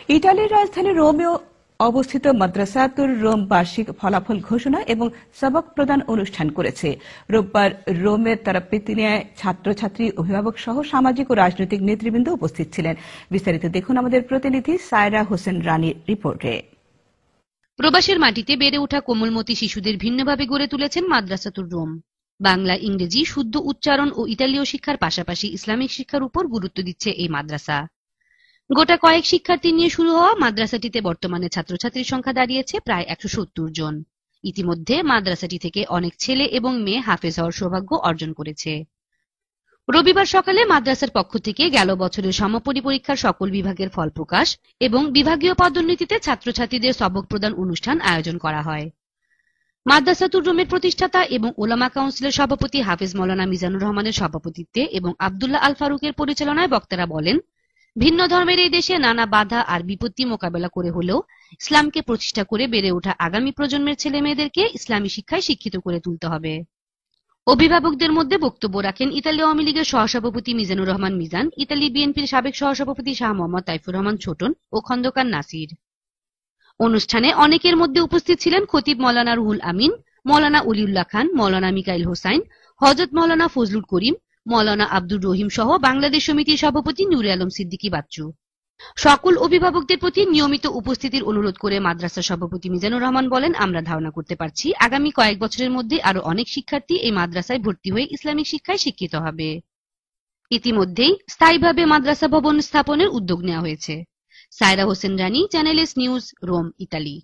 ইতালির রাজধানী রোমে অবস্থিত মাদ্রাসাতুর রোম বার্ষিক ফলাফল ঘোষণা এবং সবক প্রদান অনুষ্ঠান করেছে। রোববার রোমের তারাপিতিনিয়ায় ছাত্রছাত্রী, অভিভাবক সহ সামাজিক ও রাজনৈতিক নেতৃবৃন্দ উপস্থিত ছিলেন। বিস্তারিত দেখুন আমাদের প্রতিনিধি সায়রা হোসেন রানীর রিপোর্টে। প্রবাসের মাটিতে বেড়ে ওঠা কোমলমতি শিশুদের ভিন্নভাবে গড়ে তুলেছেন মাদ্রাসাতুর রোম। বাংলা, ইংরেজি শুদ্ধ উচ্চারণ ও ইতালীয় শিক্ষার পাশাপাশি ইসলামিক শিক্ষার উপর গুরুত্ব দিচ্ছে এই মাদ্রাসা। গোটা কয়েক শিক্ষার্থী নিয়ে শুরু হওয়া মাদ্রাসাটিতে বর্তমানে ছাত্রছাত্রীর সংখ্যা দাঁড়িয়েছে প্রায় 170 জন। ইতিমধ্যে মাদ্রাসাটি থেকে অনেক ছেলে এবং মেয়ে হাফেজ হওয়ার সৌভাগ্য অর্জন করেছে। রবিবার সকালে মাদ্রাসার পক্ষ থেকে গেল বছরের সমাপনী পরীক্ষার সকল বিভাগের ফল প্রকাশ এবং বিভাগীয় পদোন্নতিতে ছাত্রছাত্রীদের সবক প্রদান অনুষ্ঠান আয়োজন করা হয়। মাদ্রাসাতুর রোমের প্রতিষ্ঠাতা এবং ওলামা কাউন্সিলের সভাপতি হাফেজ মৌলানা মিজানুর রহমানের সভাপতিত্বে এবং আব্দুল্লাহ আল ফারুকের পরিচালনায় বক্তারা বলেন, ভিন্ন ধর্মের এই দেশে নানা বাধা আর বিপত্তি মোকাবেলা করে হলেও ইসলামকে প্রতিষ্ঠা করে বেড়ে ওঠা আগামী প্রজন্মের ছেলে মেয়েদেরকে ইসলামী শিক্ষায় শিক্ষিত করে তুলতে হবে। অভিভাবকদের মধ্যে বক্তব্য রাখেন ইতালি আওয়ামী লীগের সহসভাপতি মিজানুর রহমান মিজান, ইতালি বিএনপির সাবেক সহসভাপতি শাহ মোহাম্মদ তাইফুর রহমান ছোটন ও খন্দকার নাসির। অনুষ্ঠানে অনেকের মধ্যে উপস্থিত ছিলেন খতিব মৌলানা রুহুল আমিন, মৌলানা অলিউল্লাহ খান, মৌলানা মিকাইল হোসাইন, হযরত মৌলানা ফজলুল করিম, মৌলানা আব্দুর রহিম সহ বাংলাদেশ সমিতির সভাপতি নূরে আলম সিদ্দিকী বাচ্চু। সকল অভিভাবকদের প্রতি নিয়মিত উপস্থিতির অনুরোধ করে মাদ্রাসা সভাপতি মিজানুর রহমান বলেন, আমরা ধারণা করতে পারছি আগামী কয়েক বছরের মধ্যে আরো অনেক শিক্ষার্থী এই মাদ্রাসায় ভর্তি হয়ে ইসলামিক শিক্ষায় শিক্ষিত হবে। ইতিমধ্যেই স্থায়ীভাবে মাদ্রাসা ভবন স্থাপনের উদ্যোগ নেওয়া হয়েছে। Saira Hossain Rani, channel S news, Rome, Italy.